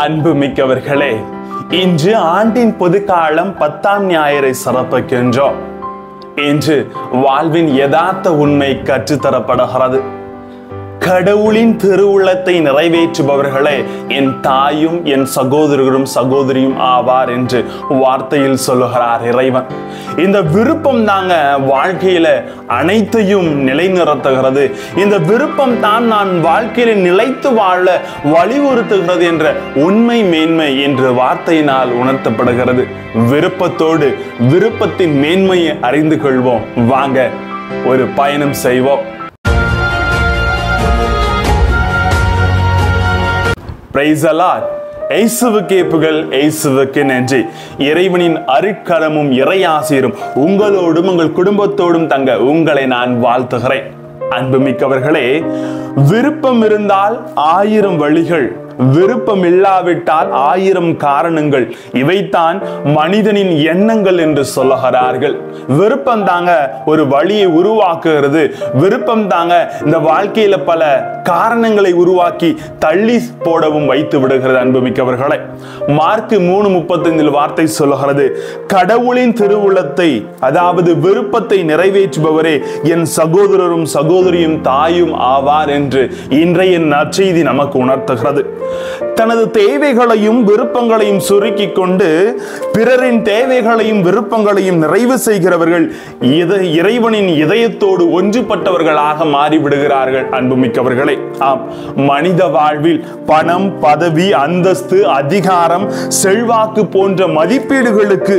அன்பு மிக்கவர்களே, இன்று ஆண்டின் பொதுக்காலம் 10ஆம் ஞாயிறை சிறப்பிக்கின்றோம். இன்று வாழ்வின் யதார்த்த உண்மை கற்றுத்தரப்படுகிறது. கடவுளின் திருவுள்ளத்தை நிறைவேற்றுபவர்களே என் தாயும் என் சகோதரரும் சகோதரியும் ஆவார் என்று வார்த்தையில் சொல்லுகிறார் இறைவன். இந்த விருப்பம் தாங்க வாழ்க்கையில அனைத்தையும் நிலைநிறுத்துகிறது. இந்த விருப்பம் தான் நான் வாழ்க்கையில நிலைத்து வாழ வலியுறுத்துகிறது என்ற உண்மை மேன்மை என்ற வார்த்தையினால் உணர்த்தப்படுகிறது. விருப்பத்தோடு விருப்பத்தின் மேன்மையை அறிந்து கொள்வோம். வாங்க ஒரு பயணம் செய்வோம். Praise the Lord. இயேசுவுக்கே புகழ், இயேசுவுக்கு நன்றி. இறைவனின் அருட்கரமும் இறையாசிரும் உங்களோடும் உங்கள் குடும்பத்தோடும் தங்க உங்களை நான் வாழ்த்துகிறேன். அன்புமிக்கவர்களே, விருப்பம் இருந்தால் 1000 வழிகள், விருப்பம் இல்லாவிட்டால் 1000 காரணங்கள். இவைத்தான் மனிதனின் எண்ணங்கள் என்று சொல்லுகிறார்கள். விருப்பம் தாங்க ஒரு வழியை உருவாக்குகிறது. விருப்பம் தாங்க இந்த வாழ்க்கையில பல காரணங்களை உருவாக்கி தள்ளி போடவும் வைத்து விடுகிறது. அன்புமிக்கவர்களை, மார்க் 3:35 வார்த்தை சொல்லுகிறது, கடவுளின் திருவுள்ளத்தை அதாவது விருப்பத்தை நிறைவேற்றுபவரே என் சகோதரரும் சகோதரியும் தாயும் ஆவார் என்று இன்றைய நற்செய்தி நமக்கு உணர்த்துகிறது. தனது தேவைகளையும் விருப்பங்களையும் சுருக்கி கொண்டு பிறரின் தேவைகளையும் விருப்பங்களையும் நிறைவு செய்கிறவர்கள் இறைவனின் இதயத்தோடு ஒன்றுபட்டவர்களாக மாறிவிடுகிறார்கள். அன்புமிக்கவர்களே, ஆம், மனித வாழ்வில் பணம், பதவி, அந்தஸ்து, அதிகாரம், செல்வாக்கு போன்ற மதிப்பீடுகளுக்கு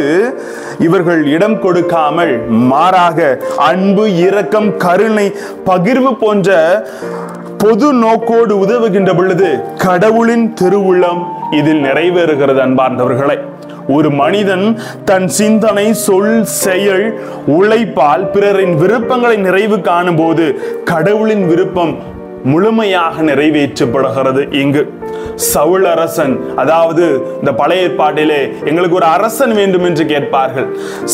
இவர்கள் இடம் கொடுக்காமல் மாறாக அன்பு, இரக்கம், கருணை, பகிர்வு போன்ற பொது நோக்கோடு உதவுகின்ற பொழுது கடவுளின் திருவுள்ளம் இதில் நிறைவேறுகிறது. அன்பார்ந்தவர்களே, ஒரு மனிதன் தன் சிந்தனை, சொல், செயல், உழைப்பால் பிறரின் விருப்பங்களை நிறைவு காணும் போது கடவுளின் விருப்பம் முழுமையாக நிறைவேற்றப்படுகிறது. இங்கு சவுல் அரசன், அதாவது இந்த பழைய ஏற்பாட்டிலே எங்களுக்கு ஒரு அரசன் வேண்டும் என்று கேட்பார்கள்.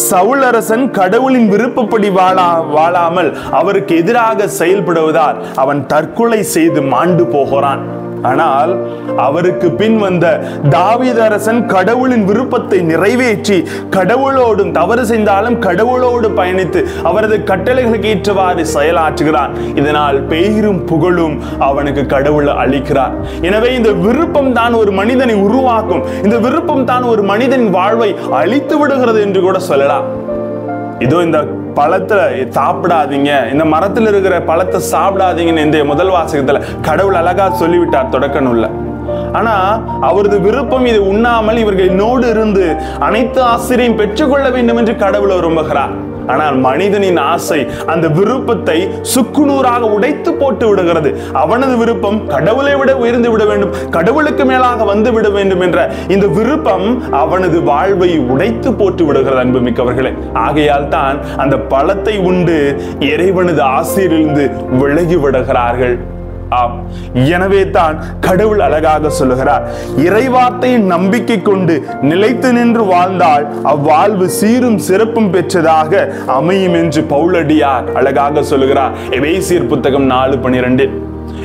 சவுல் அரசன் கடவுளின் விருப்பப்படி வாழாமல் அவருக்கு எதிராக செயல்படுவதால் அவன் தற்கொலை செய்து மாண்டு போகிறான். ஆனால் அவருக்கு பின் வந்த தாவீது அரசன் கடவுளின் விருப்பத்தை நிறைவேற்றி கடவுளோடும் தவறு செய்தாலும் கடவுளோடு பயணித்து அவரது கட்டளைகளுக்கு ஏற்றவாறு செயலாற்றுகிறான். இதனால் பெயரும் புகழும் அவனுக்கு கடவுள் அளிக்கிறார். எனவே இந்த விருப்பம் தான் ஒரு மனிதனை உருவாக்கும். இந்த விருப்பம் தான் ஒரு மனிதனின் வாழ்வை அழித்து விடுகிறது என்று கூட சொல்லலாம். இதோ இந்த பழத்தை சாப்பிடாதீங்க, இந்த மரத்தில் இருக்கிற பழத்தை சாப்பிடாதீங்கன்னு இந்த முதல் வாசகத்துல கடவுள் அழகா சொல்லிவிட்டார் தொடக்க நூல்ல. ஆனா அவரது விருப்பம் இது உண்ணாமல் இவர்கள் என்னோடு இருந்து அனைத்து ஆசிரியையும் பெற்றுக்கொள்ள வேண்டும் என்று கடவுள் விரும்புகிறார். ஆனால் மனிதனின் ஆசை அந்த விருப்பத்தை சுக்குநூறாக உடைத்து போட்டு விடுகிறது. அவனது விருப்பம் கடவுளை விட உயர்ந்து விட வேண்டும், கடவுளுக்கு மேலாக வந்து விட வேண்டும் என்ற இந்த விருப்பம் அவனது வாழ்வை உடைத்து போட்டு விடுகிறது. அன்புமிக்கவர்களே, ஆகையால் தான் அந்த பழத்தை உண்டு இறைவனது ஆசையிலிருந்து விலகி விடுகிறார்கள். எனவே தான் கடவுள் அழகாக சொல்லுகிறார், இறைவார்த்தையின் நம்பிக்கை கொண்டு நிலைத்து நின்று வாழ்ந்தால் அவ்வாழ்வு சீரும் சிறப்பும் பெற்றதாக அமையும் என்று பவுலடியார் அழகாக சொல்லுகிறார். எபேசியர் புத்தகம் 4:12.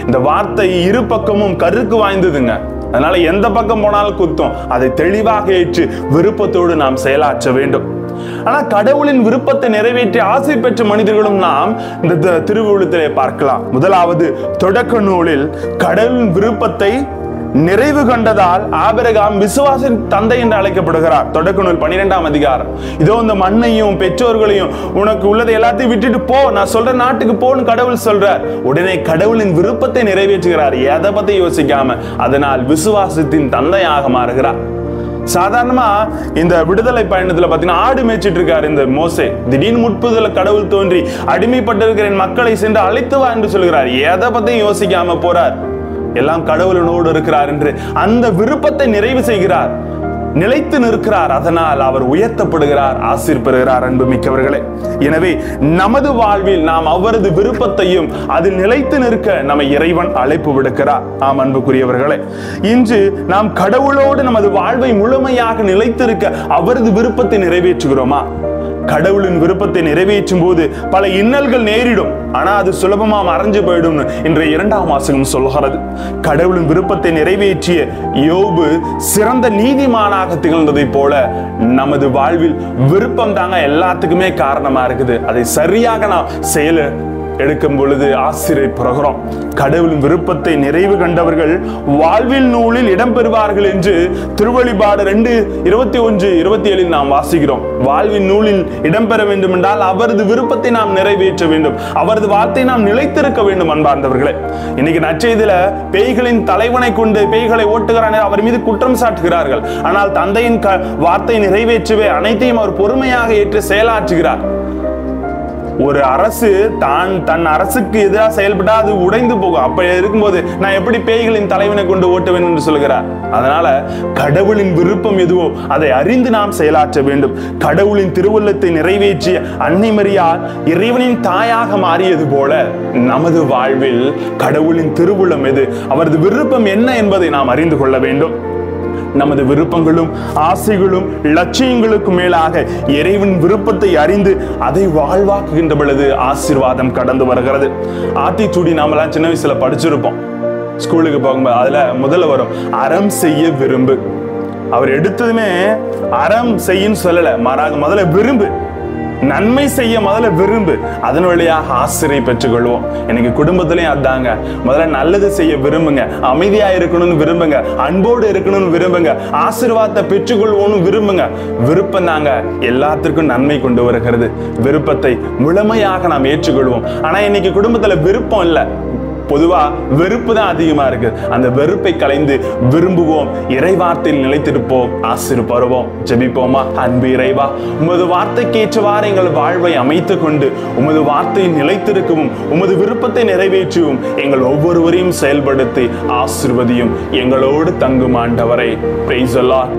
இந்த வார்த்தை இரு பக்கமும் கருக்கு வாய்ந்ததுங்க. அதனால எந்த பக்கம் போனாலும் குத்தம். அதை தெளிவாக ஏற்று விருப்பத்தோடு நாம் செயலாற்ற வேண்டும். ஆனா கடவுளின் விருப்பத்தை நிறைவேற்றி ஆசை பெற்ற மனிதர்களும் நாம் இந்த திருவுள்ளத்திலே பார்க்கலாம். முதலாவது தொடக்க நூலில் கடவுளின் விருப்பத்தை நிறைவு கண்டதால் ஆபிரகாம் விசுவாசின் தந்தை என்று அழைக்கப்படுகிறார். தொடக்க நூல் 12ஆம் அதிகாரம். இதோ இந்த மண்ணையும் பெற்றோர்களையும் உனக்கு உள்ளதை எல்லாத்தையும் விட்டுட்டு போ, நான் சொல்ற நாட்டுக்கு போன்னு கடவுள் சொல்றார். உடனே கடவுளின் விருப்பத்தை நிறைவேற்றுகிறார், எதை பத்தி யோசிக்காம. அதனால் விசுவாசத்தின் தந்தையாக மாறுகிறார். சாதாரணமா இந்த விடுதலை பயணத்துல பாத்தீங்கன்னா ஆடு மேய்ச்சிட்டு இருக்காரு இந்த மோசே. திடீர்னு முற்புதல கடவுள் தோன்றி அடிமைப்பட்டிருக்கிற மக்களை சென்று அழைத்து வா என்று சொல்கிறார். எதை பத்தியும் யோசிக்காம போறார். எல்லாம் கடவுளனோடு இருக்கிறார் என்று அந்த விருப்பத்தை நிறைவு செய்கிறார், நிலைத்து நிற்கிறார். அதனால் அவர் உயர்த்தப்படுகிறார், ஆசீர் பெறுகிறார். அன்பு மிக்கவர்களே, எனவே நமது வாழ்வில் நாம் அவரது விருப்பத்தையும் அதில் நிலைத்து நிற்க நம்மை இறைவன் அழைப்பு விடுக்கிறார். ஆம் அன்புக்குரியவர்களே, இன்று நாம் கடவுளோடு நமது வாழ்வை முழுமையாக நிலைத்திருக்க அவரது விருப்பத்தை நிறைவேற்றுகிறோமா? கடவுளின் விருப்பத்தை நிறைவேற்றும் போது பல இன்னல்கள் நேரிடும், ஆனா அது சுலபமா மறைஞ்சு போயிடும் இன்றைய 2ஆம் வாசகம் சொல்கிறது. கடவுளின் விருப்பத்தை நிறைவேற்றிய யோபு சிறந்த நீதிமானாக திகழ்ந்ததை போல நமது வாழ்வில் விருப்பம் தாங்க எல்லாத்துக்குமே காரணமா இருக்குது. அதை சரியாக நாம் செயல எடுக்கும் பொழுது ஆசீர்வதிக்கப்படுகிறோம். கடவுளின் விருப்பத்தை நிறைவு கண்டவர்கள் வாழ்வில் நூலில் இடம்பெறுவார்கள் என்று திருவெளிப்பாடு 2:21-27 நாம் வாசிக்கிறோம். வாழ்வின் நூலில் இடம்பெற வேண்டும் என்றால் அவரது விருப்பத்தை நாம் நிறைவேற்ற வேண்டும், அவரது வார்த்தை நாம் நிலைத்திருக்க வேண்டும். அன்பார்ந்தவர்களே, இன்னைக்கு நற்செய்தியில பேய்களின் தலைவனை கொண்டு பேய்களை ஓட்டுகிறான் அவர் மீது குற்றம் சாட்டுகிறார்கள். ஆனால் தந்தையின் வார்த்தை நிறைவேற்றவே அனைத்தையும் அவர் பொறுமையாக ஏற்று செயலாற்றுகிறார். ஒரு அரசு தன் அரசுக்கு எதிராக செயல்பட்டா அது உடைந்து போகும். அப்ப இருக்கும்போது நான் எப்படி பேய்களின் தலைவனை கொண்டு ஓட்டுவேன் என்று சொல்கிறார். அதனால கடவுளின் விருப்பம் எதுவோ அதை அறிந்து நாம் செயலாற்ற வேண்டும். கடவுளின் திருவுள்ளத்தை நிறைவேற்றிய அன்னை மரியாள் இறைவனின் தாயாக மாறியது போல நமது வாழ்வில் கடவுளின் திருவுள்ளம் எது, அவரது விருப்பம் என்ன என்பதை நாம் அறிந்து கொள்ள வேண்டும். நமது விருப்பங்களும் ஆசைகளும் லட்சியங்களுக்கு மேலாக இறைவன் விருப்பத்தை அறிந்து அதை வாழ்வாக்குகின்ற பொழுது ஆசீர்வாதம் கடந்து வருகிறது. ஆத்திச்சூடி நாமெல்லாம் சின்ன வயசுல படிச்சிருப்போம். ஸ்கூலுக்கு போகும்போது அதுல முதல்ல வரும் அறம் செய்ய விரும்பு. அவர் எடுத்ததுமே அறம் செய்யும் சொல்லல, மாறாக முதல்ல விரும்பு, நன்மை செய்ய முதல்ல விரும்பு, அதன் வழியாக ஆசிரியை பெற்றுக்கொள்வோம். எனக்கு குடும்பத்திலையும் அதாங்க, முதல்ல நல்லது செய்ய விரும்புங்க, அமைதியா இருக்கணும்னு விரும்புங்க, அன்போடு இருக்கணும்னு விரும்புங்க, ஆசீர்வாதத்தை பெற்றுக்கொள்வோம்னு விரும்புங்க. விருப்பம் தாங்க எல்லாத்திற்கும் நன்மை கொண்டு வருகிறது. விருப்பத்தை முழுமையாக நாம் ஏற்றுக்கொள்வோம். ஆனா இன்னைக்கு குடும்பத்துல விருப்பம் இல்லை, பொதுவா வெறுப்பு தான் அதிகமா இருக்கு. அந்த வெறுப்பை கலைந்து விரும்புவோம், இறைவார்த்தையில் நிலைத்திருப்போம், ஆசீர்வதிப்போம். ஜெபிப்போமா? அன்பு இறைவா, உமது வார்த்தைக்கு ஏற்றவாறு எங்கள் வாழ்வை அமைத்துக் கொண்டு உமது வார்த்தையில் நிலைத்திருக்கவும் உமது விருப்பத்தை நிறைவேற்றவும் எங்கள் ஒவ்வொருவரையும் செயல்படுத்தி ஆசீர்வதியும். எங்களோடு தங்கும் ஆண்டவரே. Praise the Lord.